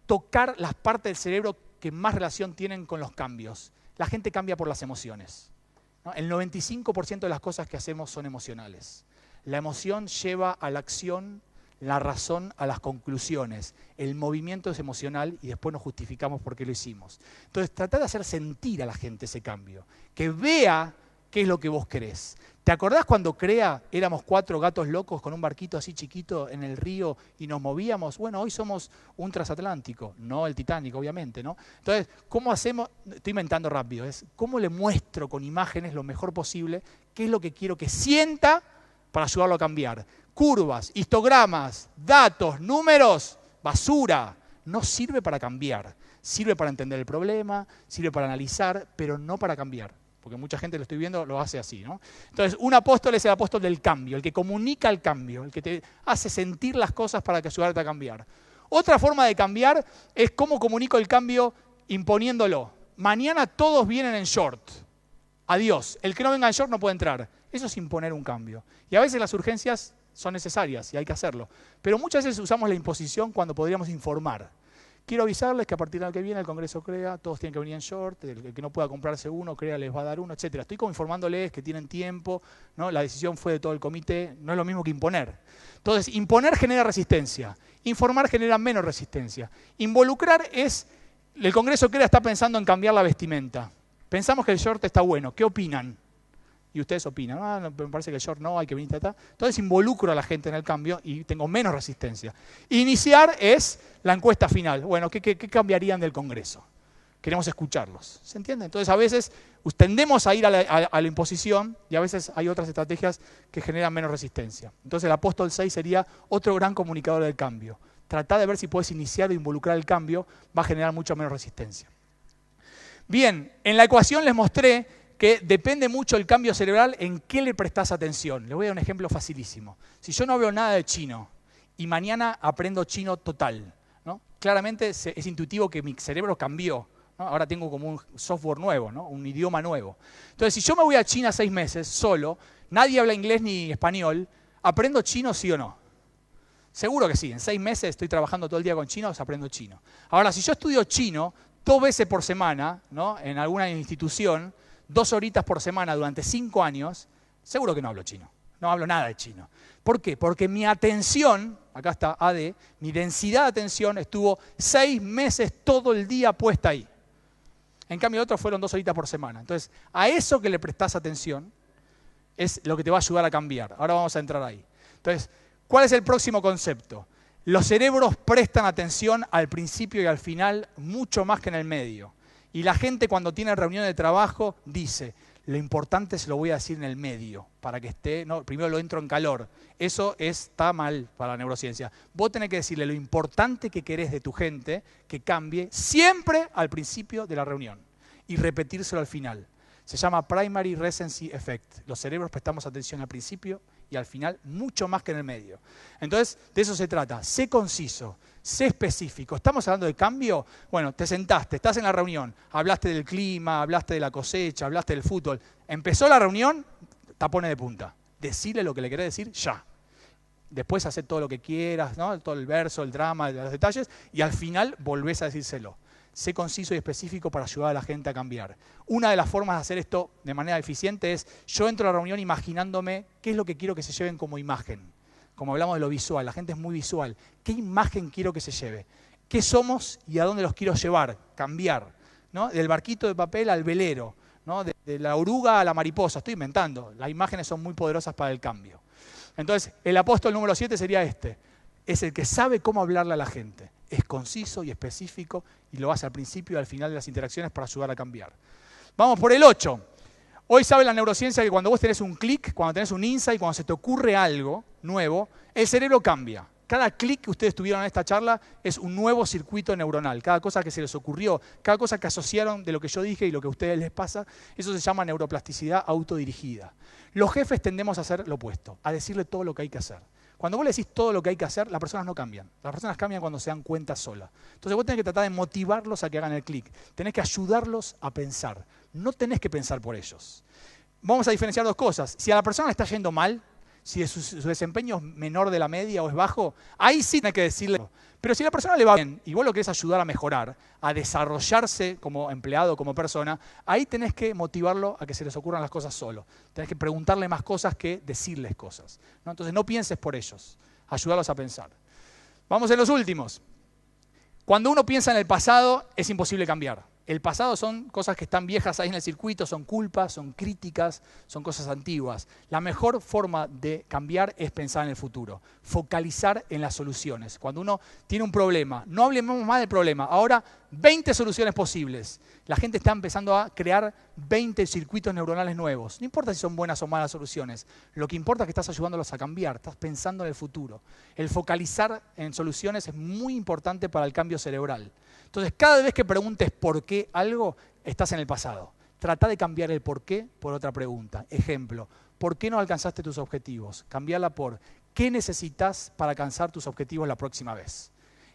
Speaker 1: tocar las partes del cerebro que más relación tienen con los cambios. La gente cambia por las emociones, ¿no? El 95% de las cosas que hacemos son emocionales. La emoción lleva a la acción, la razón a las conclusiones. El movimiento es emocional y después nos justificamos por qué lo hicimos. Entonces, tratá de hacer sentir a la gente ese cambio, que vea qué es lo que vos querés. ¿Te acordás cuando CREA éramos 4 gatos locos con un barquito así chiquito en el río y nos movíamos? Bueno, hoy somos un transatlántico, no el Titanic, obviamente, ¿no? Entonces, ¿cómo hacemos? Estoy inventando rápido, ¿cómo le muestro con imágenes lo mejor posible qué es lo que quiero que sienta para ayudarlo a cambiar? Curvas, histogramas, datos, números, basura. No sirve para cambiar. Sirve para entender el problema, sirve para analizar, pero no para cambiar. Porque mucha gente, lo estoy viendo, lo hace así, ¿no? Entonces, un apóstol es el apóstol del cambio, el que comunica el cambio, el que te hace sentir las cosas para que ayudarte a cambiar. Otra forma de cambiar es cómo comunico el cambio imponiéndolo. Mañana todos vienen en short. Adiós. El que no venga en short no puede entrar. Eso es imponer un cambio. Y a veces las urgencias son necesarias y hay que hacerlo. Pero muchas veces usamos la imposición cuando podríamos informar. Quiero avisarles que a partir del año que viene el Congreso CREA, todos tienen que venir en short, el que no pueda comprarse uno, CREA les va a dar uno, etc. Estoy como informándoles que tienen tiempo, ¿no? La decisión fue de todo el comité, no es lo mismo que imponer. Entonces, imponer genera resistencia, informar genera menos resistencia. Involucrar es, el Congreso CREA está pensando en cambiar la vestimenta. Pensamos que el short está bueno, ¿qué opinan? Y ustedes opinan, me parece que el short no, hay que venir acá. Entonces involucro a la gente en el cambio y tengo menos resistencia. Iniciar es la encuesta final. Bueno, ¿qué cambiarían del Congreso? Queremos escucharlos. ¿Se entiende? Entonces a veces tendemos a ir a la imposición y a veces hay otras estrategias que generan menos resistencia. Entonces el apóstol 6 sería otro gran comunicador del cambio. Tratá de ver si puedes iniciar o involucrar el cambio, va a generar mucho menos resistencia. Bien, en la ecuación les mostré que depende mucho el cambio cerebral en qué le prestás atención. Les voy a dar un ejemplo facilísimo. Si yo no veo nada de chino y mañana aprendo chino total, ¿no? Claramente es intuitivo que mi cerebro cambió, ¿no? Ahora tengo como un software nuevo, ¿no? Un idioma nuevo. Entonces, si yo me voy a China 6 meses solo, nadie habla inglés ni español, ¿aprendo chino sí o no? Seguro que sí. En 6 meses estoy trabajando todo el día con chinos, aprendo chino. Ahora, si yo estudio chino 2 veces por semana, ¿no? En alguna institución, 2 horitas por semana durante 5 años, seguro que no hablo chino. No hablo nada de chino. ¿Por qué? Porque mi atención, acá está AD, mi densidad de atención estuvo 6 meses todo el día puesta ahí. En cambio, otros fueron 2 horitas por semana. Entonces, a eso que le prestás atención es lo que te va a ayudar a cambiar. Ahora vamos a entrar ahí. Entonces, ¿cuál es el próximo concepto? Los cerebros prestan atención al principio y al final mucho más que en el medio. Y la gente cuando tiene reunión de trabajo dice, lo importante se lo voy a decir en el medio, para que esté, no, primero lo entro en calor. Eso está mal para la neurociencia. Vos tenés que decirle lo importante que querés de tu gente, que cambie siempre al principio de la reunión y repetírselo al final. Se llama Primary Recency Effect. Los cerebros prestamos atención al principio y al final mucho más que en el medio. Entonces, de eso se trata. Sé conciso, sé específico. ¿Estamos hablando de cambio? Bueno, te sentaste, estás en la reunión, hablaste del clima, hablaste de la cosecha, hablaste del fútbol. Empezó la reunión, tapones de punta. Decile lo que le querés decir ya. Después hacer todo lo que quieras, ¿no? Todo el verso, el drama, los detalles, y al final volvés a decírselo. Sé conciso y específico para ayudar a la gente a cambiar. Una de las formas de hacer esto de manera eficiente es, yo entro a la reunión imaginándome qué es lo que quiero que se lleven como imagen. Como hablamos de lo visual, la gente es muy visual. ¿Qué imagen quiero que se lleve? ¿Qué somos y a dónde los quiero llevar? Cambiar, ¿no? Del barquito de papel al velero, ¿no? De la oruga a la mariposa. Estoy inventando. Las imágenes son muy poderosas para el cambio. Entonces, el apóstol número 7 sería este. Es el que sabe cómo hablarle a la gente. Es conciso y específico y lo hace al principio y al final de las interacciones para ayudar a cambiar. Vamos por el 8. Hoy sabe la neurociencia que cuando vos tenés un clic, cuando tenés un insight, cuando se te ocurre algo nuevo, el cerebro cambia. Cada clic que ustedes tuvieron en esta charla es un nuevo circuito neuronal. Cada cosa que se les ocurrió, cada cosa que asociaron de lo que yo dije y lo que a ustedes les pasa, eso se llama neuroplasticidad autodirigida. Los jefes tendemos a hacer lo opuesto, a decirle todo lo que hay que hacer. Cuando vos le decís todo lo que hay que hacer, las personas no cambian. Las personas cambian cuando se dan cuenta solas. Entonces vos tenés que tratar de motivarlos a que hagan el clic. Tenés que ayudarlos a pensar. No tenés que pensar por ellos. Vamos a diferenciar 2 cosas. Si a la persona le está yendo mal, si su desempeño es menor de la media o es bajo, ahí sí tenés que decirle. Pero si a la persona le va bien y vos lo querés ayudar a mejorar, a desarrollarse como empleado, como persona, ahí tenés que motivarlo a que se les ocurran las cosas solo. Tenés que preguntarle más cosas que decirles cosas, ¿no? Entonces no pienses por ellos, ayudarlos a pensar. Vamos en los últimos. Cuando uno piensa en el pasado, es imposible cambiar. El pasado son cosas que están viejas ahí en el circuito, son culpas, son críticas, son cosas antiguas. La mejor forma de cambiar es pensar en el futuro, focalizar en las soluciones. Cuando uno tiene un problema, no hablemos más del problema, ahora 20 soluciones posibles. La gente está empezando a crear 20 circuitos neuronales nuevos. No importa si son buenas o malas soluciones, lo que importa es que estás ayudándolos a cambiar, estás pensando en el futuro. El focalizar en soluciones es muy importante para el cambio cerebral. Entonces, cada vez que preguntes por qué algo, estás en el pasado. Trata de cambiar el por qué por otra pregunta. Ejemplo, ¿por qué no alcanzaste tus objetivos? Cambiarla por ¿qué necesitas para alcanzar tus objetivos la próxima vez?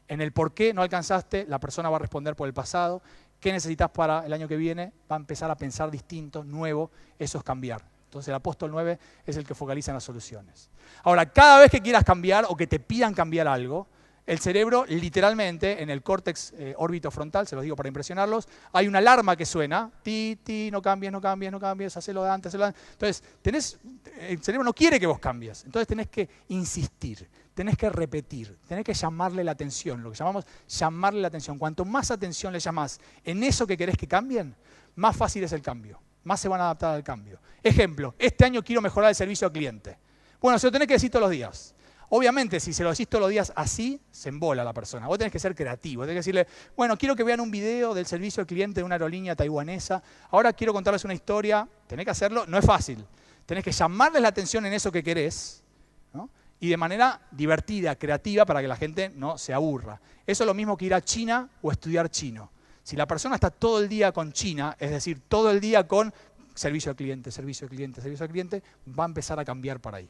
Speaker 1: En el por qué no alcanzaste, la persona va a responder por el pasado. ¿Qué necesitas para el año que viene? Va a empezar a pensar distinto, nuevo. Eso es cambiar. Entonces, el apóstol 9 es el que focaliza en las soluciones. Ahora, cada vez que quieras cambiar o que te pidan cambiar algo, el cerebro, literalmente, en el córtex órbito-frontal, se los digo para impresionarlos, hay una alarma que suena, ti, no cambies, no cambies, no cambies, hacelo de antes, hacelo de antes. Entonces, el cerebro no quiere que vos cambies. Entonces tenés que insistir, tenés que repetir, tenés que llamarle la atención, lo que llamamos llamarle la atención. Cuanto más atención le llamás en eso que querés que cambien, más fácil es el cambio, más se van a adaptar al cambio. Ejemplo, este año quiero mejorar el servicio al cliente. Bueno, se lo tenés que decir todos los días. Obviamente, si se lo decís todos los días así, se embola la persona. Vos tenés que ser creativo, tenés que decirle, bueno, quiero que vean un video del servicio al cliente de una aerolínea taiwanesa, ahora quiero contarles una historia, tenés que hacerlo, no es fácil. Tenés que llamarles la atención en eso que querés, ¿no? Y de manera divertida, creativa, para que la gente no se aburra. Eso es lo mismo que ir a China o estudiar chino. Si la persona está todo el día con China, es decir, todo el día con servicio al cliente, servicio al cliente, servicio al cliente, va a empezar a cambiar para ahí.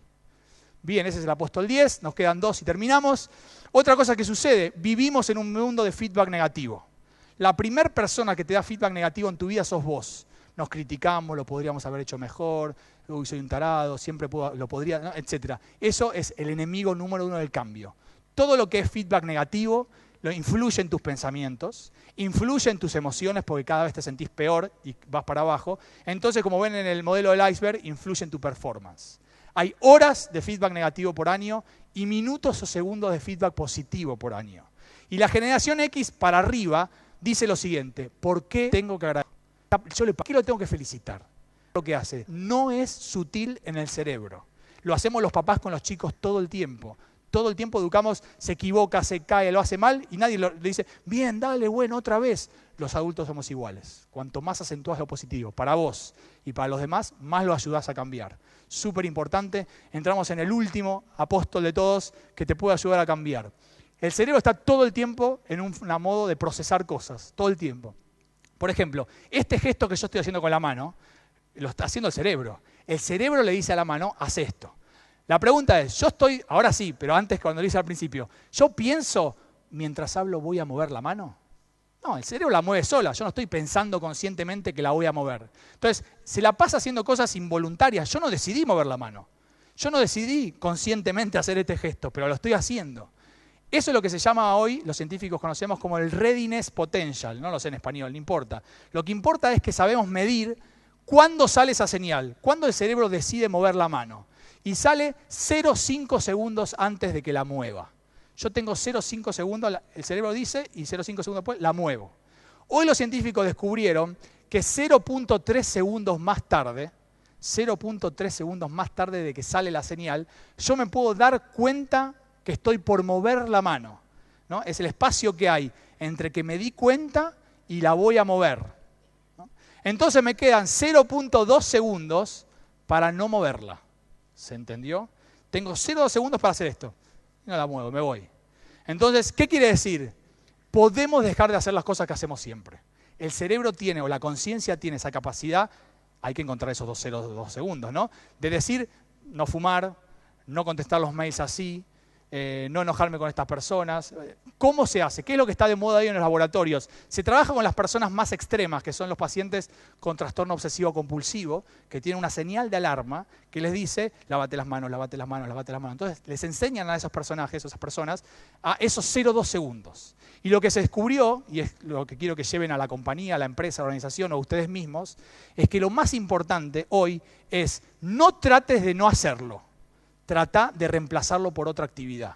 Speaker 1: Bien, ese es el apóstol 10, nos quedan 2 y terminamos. Otra cosa que sucede, vivimos en un mundo de feedback negativo. La primera persona que te da feedback negativo en tu vida sos vos. Nos criticamos, lo podríamos haber hecho mejor, uy, soy un tarado, siempre lo podría, ¿no? Etc. Eso es el enemigo número 1 del cambio. Todo lo que es feedback negativo lo influye en tus pensamientos, influye en tus emociones porque cada vez te sentís peor y vas para abajo. Entonces, como ven en el modelo del iceberg, influye en tu performance. Hay horas de feedback negativo por año y minutos o segundos de feedback positivo por año. Y la generación X para arriba dice lo siguiente: ¿por qué tengo que agradecer? ¿Por qué lo tengo que felicitar? Lo que hace no es sutil en el cerebro. Lo hacemos los papás con los chicos todo el tiempo. Todo el tiempo educamos, se equivoca, se cae, lo hace mal y nadie le dice, bien, dale, bueno, otra vez. Los adultos somos iguales. Cuanto más acentúas lo positivo para vos y para los demás, más lo ayudás a cambiar. Súper importante. Entramos en el último apóstol de todos que te puede ayudar a cambiar. El cerebro está todo el tiempo en un modo de procesar cosas, todo el tiempo. Por ejemplo, este gesto que yo estoy haciendo con la mano, lo está haciendo el cerebro. El cerebro le dice a la mano, haz esto. La pregunta es, yo estoy, ahora sí, pero antes cuando lo hice al principio, ¿yo pienso, mientras hablo voy a mover la mano? No, el cerebro la mueve sola, yo no estoy pensando conscientemente que la voy a mover. Entonces, se la pasa haciendo cosas involuntarias, yo no decidí mover la mano. Yo no decidí conscientemente hacer este gesto, pero lo estoy haciendo. Eso es lo que se llama hoy, los científicos conocemos como el readiness potential, no lo sé en español, no importa. Lo que importa es que sabemos medir cuándo sale esa señal, cuándo el cerebro decide mover la mano. Y sale 0,5 segundos antes de que la mueva. Yo tengo 0,5 segundos, el cerebro dice, y 0,5 segundos después la muevo. Hoy los científicos descubrieron que 0,3 segundos más tarde, 0,3 segundos más tarde de que sale la señal, yo me puedo dar cuenta que estoy por mover la mano, ¿no? Es el espacio que hay entre que me di cuenta y la voy a mover, ¿no? Entonces me quedan 0,2 segundos para no moverla. ¿Se entendió? Tengo 0,2 segundos para hacer esto. No la muevo, me voy. Entonces, ¿qué quiere decir? Podemos dejar de hacer las cosas que hacemos siempre. El cerebro tiene, o la conciencia tiene esa capacidad, hay que encontrar esos 2 segundos, ¿no? De decir, no fumar, no contestar los mails así, no enojarme con estas personas. ¿Cómo se hace? ¿Qué es lo que está de moda hoy en los laboratorios? Se trabaja con las personas más extremas, que son los pacientes con trastorno obsesivo compulsivo, que tienen una señal de alarma que les dice, lávate las manos, lávate las manos, lávate las manos. Entonces les enseñan a esos personajes, a esas personas, a esos 0,2 segundos. Y lo que se descubrió, y es lo que quiero que lleven a la compañía, a la empresa, a la organización o a ustedes mismos, es que lo más importante hoy es no trates de no hacerlo. Trata de reemplazarlo por otra actividad.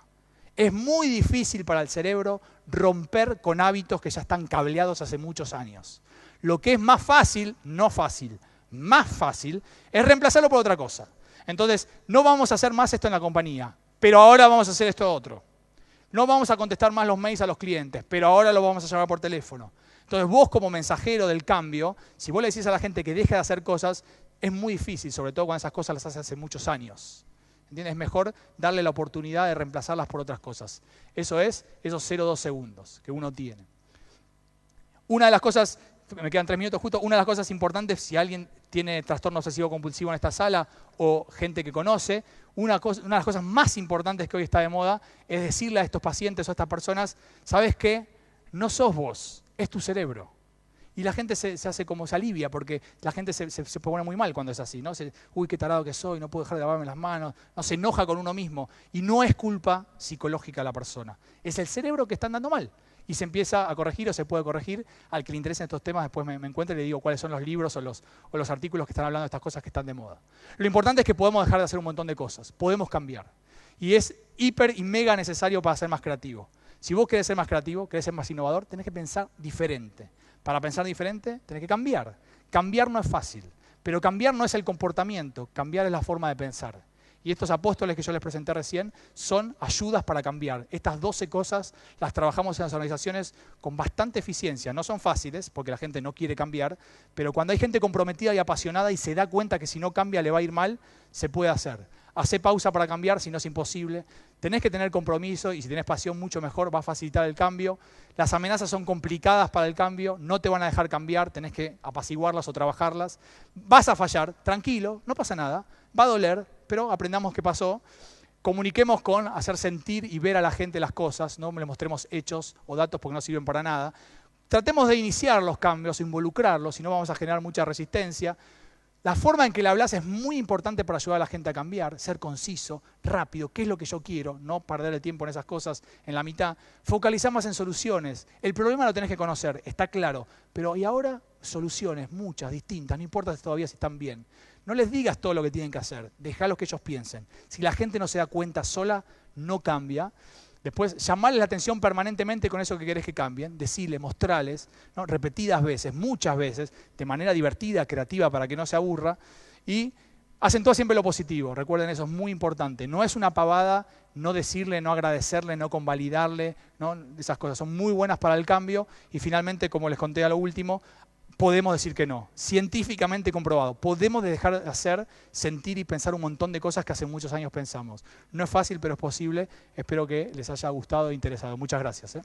Speaker 1: Es muy difícil para el cerebro romper con hábitos que ya están cableados hace muchos años. Lo que es más fácil, no fácil, más fácil, es reemplazarlo por otra cosa. Entonces, no vamos a hacer más esto en la compañía, pero ahora vamos a hacer esto otro. No vamos a contestar más los mails a los clientes, pero ahora lo vamos a llamar por teléfono. Entonces, vos como mensajero del cambio, si vos le decís a la gente que deje de hacer cosas, es muy difícil, sobre todo cuando esas cosas las hace hace muchos años. ¿Entiendes? Es mejor darle la oportunidad de reemplazarlas por otras cosas. Eso es esos 0,2 segundos que uno tiene. Una de las cosas, me quedan 3 minutos justo, una de las cosas importantes, si alguien tiene trastorno obsesivo compulsivo en esta sala o gente que conoce, una de las cosas más importantes que hoy está de moda es decirle a estos pacientes o a estas personas, ¿sabes qué? No sos vos, es tu cerebro. Y la gente se hace como, se alivia, porque la gente se pone muy mal cuando es así, ¿no? Uy, qué tarado que soy, no puedo dejar de lavarme las manos, no, se enoja con uno mismo. Y no es culpa psicológica de la persona, es el cerebro que está andando mal. Y se empieza a corregir o se puede corregir. Al que le interesen estos temas, después me encuentra y le digo cuáles son los libros o los artículos que están hablando de estas cosas que están de moda. Lo importante es que podemos dejar de hacer un montón de cosas, podemos cambiar. Y es hiper y mega necesario para ser más creativo. Si vos querés ser más creativo, querés ser más innovador, tenés que pensar diferente. Para pensar diferente, tenés que cambiar. Cambiar no es fácil, pero cambiar no es el comportamiento, cambiar es la forma de pensar. Y estos apóstoles que yo les presenté recién son ayudas para cambiar. Estas 12 cosas las trabajamos en las organizaciones con bastante eficiencia. No son fáciles, porque la gente no quiere cambiar, pero cuando hay gente comprometida y apasionada y se da cuenta que si no cambia le va a ir mal, se puede hacer. Hacé pausa para cambiar, si no es imposible. Tenés que tener compromiso y si tenés pasión mucho mejor, va a facilitar el cambio. Las amenazas son complicadas para el cambio, no te van a dejar cambiar, tenés que apaciguarlas o trabajarlas. Vas a fallar, tranquilo, no pasa nada, va a doler, pero aprendamos qué pasó. Comuniquemos con hacer sentir y ver a la gente las cosas, no le mostremos hechos o datos porque no sirven para nada. Tratemos de iniciar los cambios, involucrarlos, si no vamos a generar mucha resistencia. La forma en que le hablas es muy importante para ayudar a la gente a cambiar, ser conciso, rápido, qué es lo que yo quiero, no perder el tiempo en esas cosas en la mitad. Focalizar más en soluciones. El problema lo tenés que conocer, está claro, pero ¿y ahora? Soluciones, muchas, distintas, no importa todavía si están bien. No les digas todo lo que tienen que hacer, dejalos que ellos piensen. Si la gente no se da cuenta sola, no cambia. Después, llamarles la atención permanentemente con eso que querés que cambien, decirles, mostrarles, ¿no? Repetidas veces, muchas veces, de manera divertida, creativa, para que no se aburra. Y acentúa siempre lo positivo, recuerden eso, es muy importante. No es una pavada no decirle, no agradecerle, no convalidarle, ¿no? Esas cosas son muy buenas para el cambio. Y finalmente, como les conté a lo último, podemos decir que no, científicamente comprobado. Podemos dejar de hacer, sentir y pensar un montón de cosas que hace muchos años pensamos. No es fácil, pero es posible. Espero que les haya gustado e interesado. Muchas gracias.